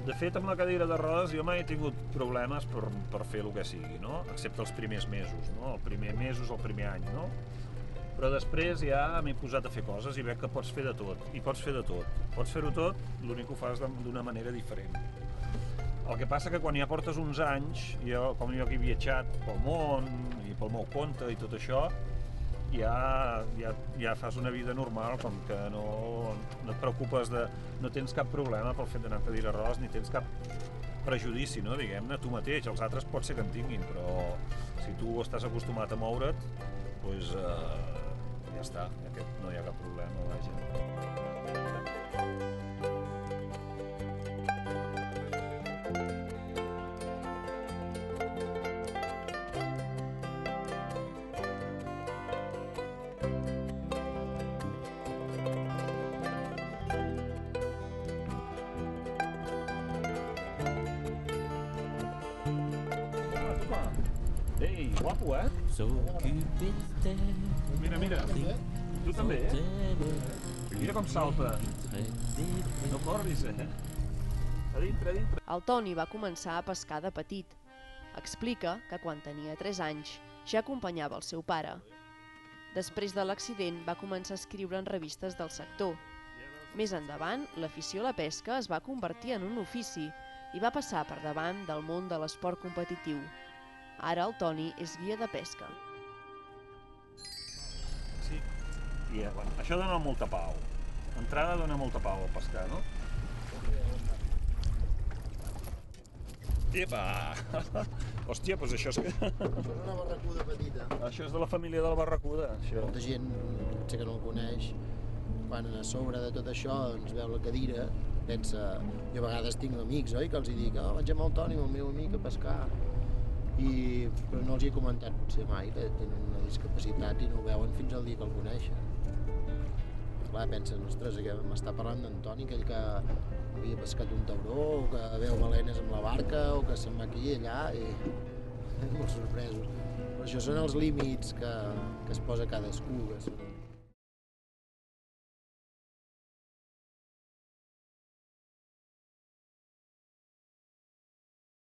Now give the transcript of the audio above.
De fet, amb la cadira de rodes jo mai he tingut problemes per fer el que sigui, no? Excepte els primers mesos, no? El primer mesos, el primer any, no? Però després ja m'he posat a fer coses i veig que pots fer de tot, i pots fer de tot. Pots fer-ho tot, l'únic que ho fas d'una manera diferent. El que passa que quan ja portes uns anys, com jo que he viatjat pel món i pel meu compte i tot això, ja fas una vida normal, com que no et preocupes no tens cap problema pel fet d'anar a cadira de rodes, ni tens cap prejudici, no, diguem-ne, tu mateix. Els altres pot ser que en tinguin, però si tu estàs acostumat a moure't, doncs ja està, no hi ha cap problema, vaja. Ei, guapo, eh? Mira, tu també, eh? Mira com salta. No corris, eh? A dintre. El Toni va començar a pescar de petit. Explica que quan tenia 3 anys ja acompanyava el seu pare. Després de l'accident va començar a escriure en revistes del sector. Més endavant, l'afició a la pesca es va convertir en un ofici i va passar per davant del món de l'esport competitiu. Ara el Toni és guia de pesca. Sí, i això dona molta pau. L'entrada dona molta pau a pescar, no? Epa! Hòstia, doncs això és que... Això és una barracuda petita. Això és de la família de la barracuda, això. Molta gent, potser que no el coneix, quan a sobre de tot això ens veu la cadira, pensa... Jo a vegades tinc amics, oi, que els dic vaig amb el Toni, amb el meu amic, a pescar. Però no els hi he comentat potser mai que tenen una discapacitat i no ho veuen fins al dia que el coneixen. Clar, pensen, ostres, que m'està parlant d'en Toni, aquell que havia pescat un tauró, o que veu balenes amb la barca, o que se'n va aquí i allà, i molt sorpresos. Però això són els límits que es posa cadascú, que són